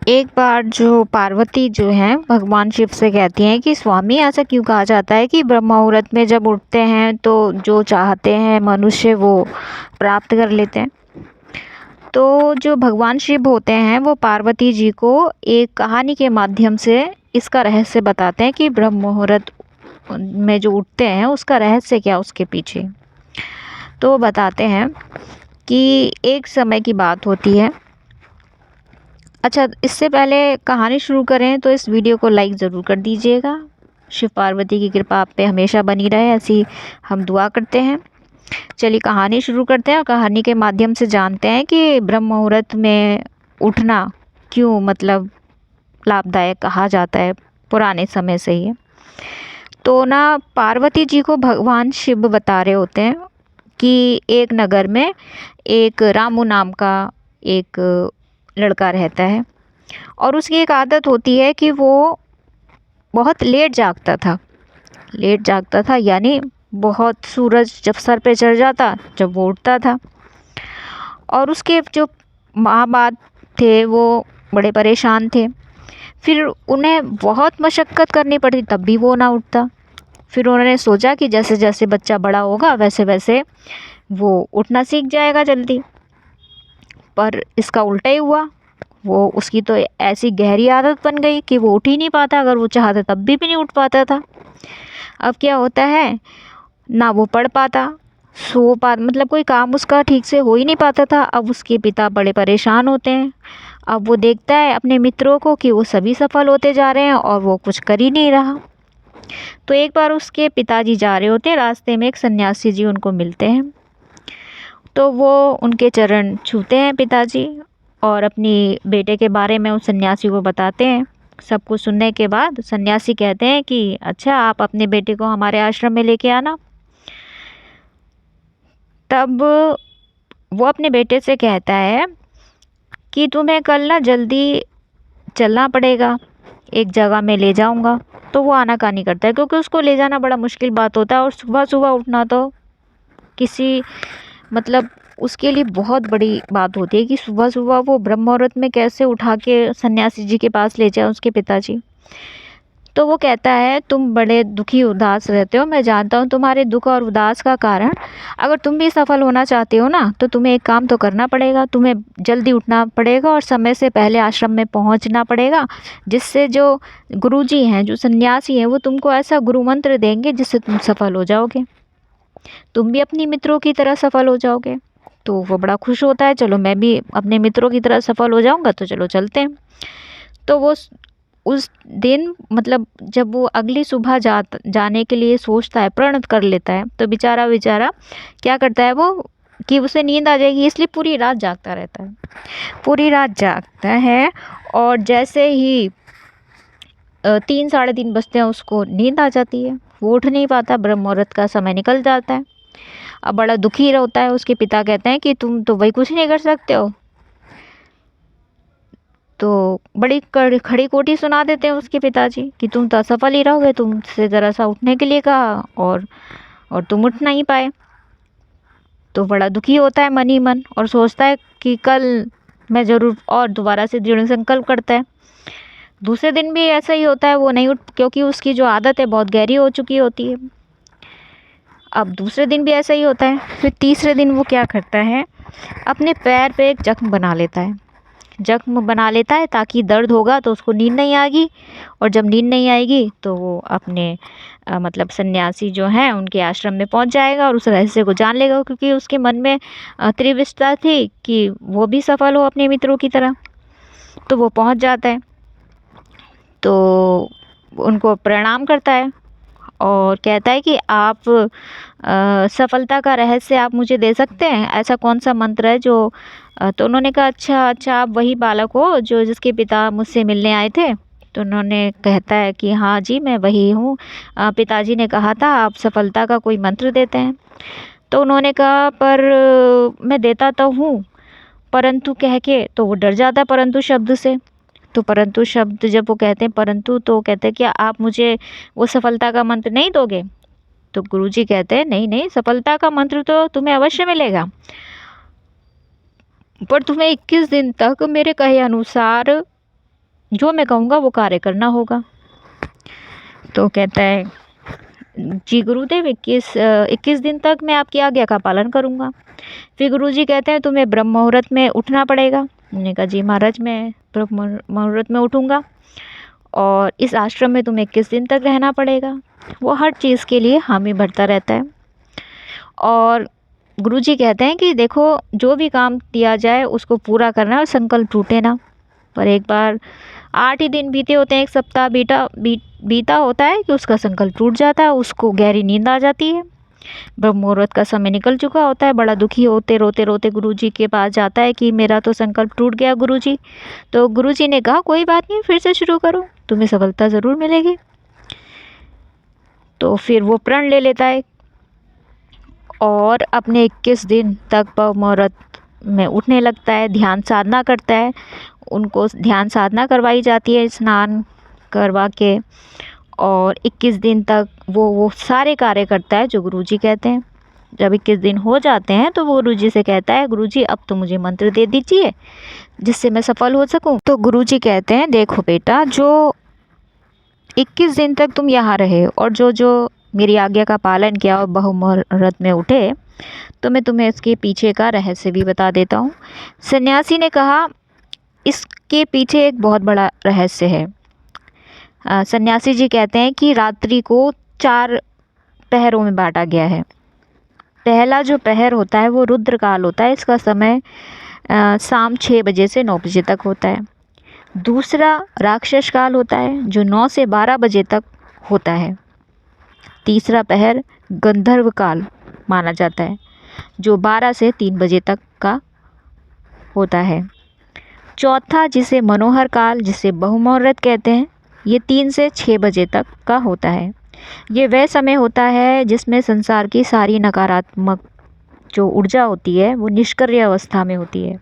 एक बार जो पार्वती जो हैं भगवान शिव से कहती हैं कि स्वामी ऐसा क्यों कहा जाता है कि ब्रह्म मुहूर्त में जब उठते हैं तो जो चाहते हैं मनुष्य वो प्राप्त कर लेते हैं। तो जो भगवान शिव होते हैं वो पार्वती जी को एक कहानी के माध्यम से इसका रहस्य बताते हैं कि ब्रह्म मुहूर्त में जो उठते हैं उसका रहस्य क्या उसके पीछे। तो वो बताते हैं कि एक समय की बात होती है। अच्छा, इससे पहले कहानी शुरू करें तो इस वीडियो को लाइक ज़रूर कर दीजिएगा। शिव पार्वती की कृपा आप पे हमेशा बनी रहे, ऐसी हम दुआ करते हैं। चलिए कहानी शुरू करते हैं और कहानी के माध्यम से जानते हैं कि ब्रह्म मुहूर्त में उठना क्यों मतलब लाभदायक कहा जाता है, पुराने समय से ही। तो ना पार्वती जी को भगवान शिव बता रहे होते हैं कि एक नगर में एक रामू नाम का एक लड़का रहता है और उसकी एक आदत होती है कि वो बहुत लेट जागता था यानी बहुत सूरज जब सर पे चढ़ जाता जब वो उठता था। और उसके जो माँ बाप थे वो बड़े परेशान थे। फिर उन्हें बहुत मशक्क़त करनी पड़ती तब भी वो ना उठता। फिर उन्होंने सोचा कि जैसे जैसे बच्चा बड़ा होगा वैसे वैसे वो उठना सीख जाएगा जल्दी। पर इसका उल्टा ही हुआ। वो उसकी तो ऐसी गहरी आदत बन गई कि वो उठ ही नहीं पाता, अगर वो चाहता तब भी नहीं उठ पाता था। अब क्या होता है, ना वो पढ़ पाता, सो पा मतलब कोई काम उसका ठीक से हो ही नहीं पाता था। अब उसके पिता बड़े परेशान होते हैं। अब वो देखता है अपने मित्रों को कि वो सभी सफल होते जा रहे हैं और वो कुछ कर ही नहीं रहा। तो एक बार उसके पिताजी जा रहे होते हैं, रास्ते में एक सन्यासी जी उनको मिलते हैं। तो वो उनके चरण छूते हैं पिताजी और अपनी बेटे के बारे में उस सन्यासी को बताते हैं। सब कुछ सुनने के बाद सन्यासी कहते हैं कि अच्छा, आप अपने बेटे को हमारे आश्रम में लेके आना। तब वो अपने बेटे से कहता है कि तुम्हें कल ना जल्दी चलना पड़ेगा, एक जगह मैं ले जाऊंगा। तो वो आनाकानी करता है क्योंकि उसको ले जाना बड़ा मुश्किल बात होता है और सुबह सुबह उठना तो किसी मतलब उसके लिए बहुत बड़ी बात होती है कि सुबह सुबह वो ब्रह्म मुहूर्त में कैसे उठा के सन्यासी जी के पास ले जाए उसके पिताजी। तो वो कहता है तुम बड़े दुखी उदास रहते हो, मैं जानता हूँ तुम्हारे दुख और उदास का कारण। अगर तुम भी सफल होना चाहते हो ना तो तुम्हें एक काम तो करना पड़ेगा, तुम्हें जल्दी उठना पड़ेगा और समय से पहले आश्रम में पहुँचना पड़ेगा, जिससे जो गुरुजी हैं, जो सन्यासी हैं, वो तुमको ऐसा गुरु मंत्र देंगे जिससे तुम सफल हो जाओगे, तुम भी अपनी मित्रों की तरह सफल हो जाओगे। तो वो बड़ा खुश होता है, चलो मैं भी अपने मित्रों की तरह सफल हो जाऊंगा, तो चलो चलते हैं। तो वो उस दिन मतलब जब वो अगली सुबह जाने के लिए सोचता है, प्रण कर लेता है, तो बेचारा क्या करता है वो कि उसे नींद आ जाएगी इसलिए पूरी रात जागता रहता है। पूरी रात जागता है और जैसे ही 3 साढ़े 3 बजते हैं उसको नींद आ जाती है। वो उठ नहीं पाता, ब्रह्म मुहूर्त का समय निकल जाता है। अब बड़ा दुखी होता है। उसके पिता कहते हैं कि तुम तो वही कुछ नहीं कर सकते हो। तो बड़ी खड़ी खोटी सुना देते हैं उसके पिताजी कि तुम तो असफल ही रहोगे, तुमसे ज़रा सा उठने के लिए कहा और तुम उठ नहीं पाए। तो बड़ा दुखी होता है मन ही मन और सोचता है कि कल मैं ज़रूर, और दोबारा से दृढ़ संकल्प करता है। दूसरे दिन भी ऐसा ही होता है, वो नहीं उठ, क्योंकि उसकी जो आदत है बहुत गहरी हो चुकी होती है। अब दूसरे दिन भी ऐसा ही होता है। फिर तीसरे दिन वो क्या करता है, अपने पैर पे एक जख्म बना लेता है ताकि दर्द होगा तो उसको नींद नहीं आएगी, और जब नींद नहीं आएगी तो वो अपने मतलब सन्यासी जो हैं उनके आश्रम में पहुंच जाएगा और उस रहस्य को जान लेगा, क्योंकि उसके मन में तीव्रता थी कि वो भी सफल हो अपने मित्रों की तरह। तो वो पहुंच जाता है, तो उनको प्रणाम करता है और कहता है कि आप सफलता का रहस्य आप मुझे दे सकते हैं, ऐसा कौन सा मंत्र है जो तो उन्होंने कहा अच्छा अच्छा, आप वही बालक हो जो जिसके पिता मुझसे मिलने आए थे। तो उन्होंने कहता है कि हाँ जी, मैं वही हूँ। पिताजी ने कहा था आप सफलता का कोई मंत्र देते हैं। तो उन्होंने कहा पर मैं देता तो हूँ, परंतु कह के तो वो डर जाता है परंतु शब्द से। तो परंतु शब्द जब वो कहते हैं परंतु, तो कहते हैं कि आप मुझे वो सफलता का मंत्र नहीं दोगे। तो गुरुजी कहते हैं नहीं नहीं, सफलता का मंत्र तो तुम्हें अवश्य मिलेगा, पर तुम्हें 21 दिन तक मेरे कहे अनुसार जो मैं कहूँगा वो कार्य करना होगा। तो कहता है जी गुरुदेव 21 दिन तक मैं आपकी आज्ञा का पालन करूँगा। फिर गुरुजी कहते हैं तुम्हें ब्रह्म मुहूर्त में उठना पड़ेगा। मैंने कहा जी महाराज मैं ब्रह्म मुहूर्त में उठूँगा और इस आश्रम में तुम्हें 21 दिन तक रहना पड़ेगा। वो हर चीज़ के लिए हामी भरता रहता है। और गुरुजी कहते हैं कि देखो जो भी काम दिया जाए उसको पूरा करना है और संकल्प टूटे ना। पर एक बार 8 ही दिन बीते होते हैं, एक सप्ताह बीता होता है कि उसका संकल्प टूट जाता है, उसको गहरी नींद आ जाती है। ब्रह्म मुहूर्त का समय निकल चुका होता है। बड़ा दुखी होते रोते रोते गुरुजी के पास जाता है कि मेरा तो संकल्प टूट गया गुरुजी। तो गुरुजी ने कहा कोई बात नहीं, फिर से शुरू करो, तुम्हें सफलता ज़रूर मिलेगी। तो फिर वो प्रण ले लेता है और अपने 21 दिन तक ब्रह्म मुहूर्त में उठने लगता है, ध्यान साधना करता है। उनको ध्यान साधना करवाई जाती है स्नान करवा के, और 21 दिन तक वो सारे कार्य करता है जो गुरुजी कहते हैं। जब 21 दिन हो जाते हैं तो वो गुरुजी से कहता है गुरुजी अब तो मुझे मंत्र दे दीजिए जिससे मैं सफल हो सकूं। तो गुरुजी कहते हैं देखो बेटा, जो 21 दिन तक तुम यहाँ रहे और जो जो मेरी आज्ञा का पालन किया और ब्रह्म मुहूर्त में उठे, तो मैं तुम्हें इसके पीछे का रहस्य भी बता देता हूँ। सन्यासी ने कहा इसके पीछे एक बहुत बड़ा रहस्य है। सन्यासी जी कहते हैं कि रात्रि को 4 पहरों में बांटा गया है। पहला जो पहर होता है वो रुद्र काल होता है, इसका समय शाम 6 बजे से 9 बजे तक होता है। दूसरा राक्षस काल होता है जो 9 से 12 बजे तक होता है। तीसरा पहर गंधर्व काल माना जाता है जो 12 से 3 बजे तक का होता है। चौथा जिसे मनोहर काल, जिसे ब्रह्म मुहूर्त कहते हैं, ये 3 से 6 बजे तक का होता है। ये वह समय होता है जिसमें संसार की सारी नकारात्मक जो ऊर्जा होती है वो निष्क्रिय अवस्था में होती है।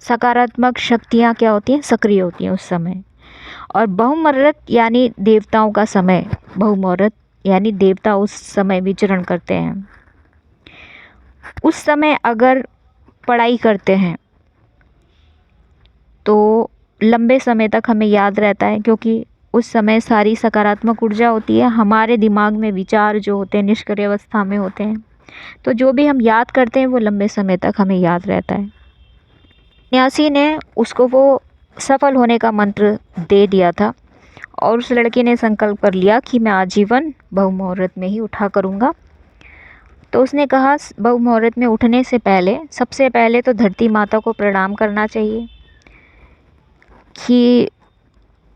सकारात्मक शक्तियाँ क्या होती हैं, सक्रिय होती हैं उस समय। और ब्रह्म मुहूर्त यानी देवताओं का समय, ब्रह्म मुहूर्त यानी देवता उस समय विचरण करते हैं। उस समय अगर पढ़ाई करते हैं तो लंबे समय तक हमें याद रहता है, क्योंकि उस समय सारी सकारात्मक ऊर्जा होती है। हमारे दिमाग में विचार जो होते हैं निष्क्रिय अवस्था में होते हैं, तो जो भी हम याद करते हैं वो लंबे समय तक हमें याद रहता है। सन्यासी ने उसको वो सफल होने का मंत्र दे दिया था और उस लड़के ने संकल्प कर लिया कि मैं आजीवन ब्रह्म मुहूर्त में ही उठा करूँगा। तो उसने कहा ब्रह्म मुहूर्त में उठने से पहले सबसे पहले तो धरती माता को प्रणाम करना चाहिए कि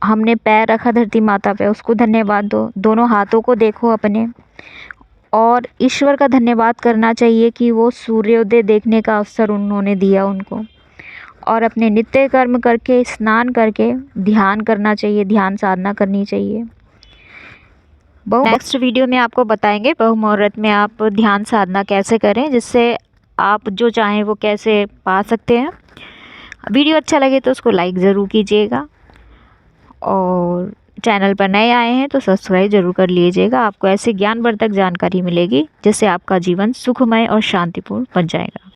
हमने पैर रखा धरती माता पे, उसको धन्यवाद दो। दोनों हाथों को देखो अपने, और ईश्वर का धन्यवाद करना चाहिए कि वो सूर्योदय देखने का अवसर उन्होंने दिया उनको। और अपने नित्य कर्म करके स्नान करके ध्यान करना चाहिए, ध्यान साधना करनी चाहिए। नेक्स्ट वीडियो में आपको बताएंगे ब्रह्म मुहूर्त में आप ध्यान साधना कैसे करें जिससे आप जो चाहें वो कैसे पा सकते हैं। वीडियो अच्छा लगे तो उसको लाइक ज़रूर कीजिएगा और चैनल पर नए आए हैं तो सब्सक्राइब ज़रूर कर लीजिएगा। आपको ऐसे ज्ञानवर्धक जानकारी मिलेगी जिससे आपका जीवन सुखमय और शांतिपूर्ण बन जाएगा।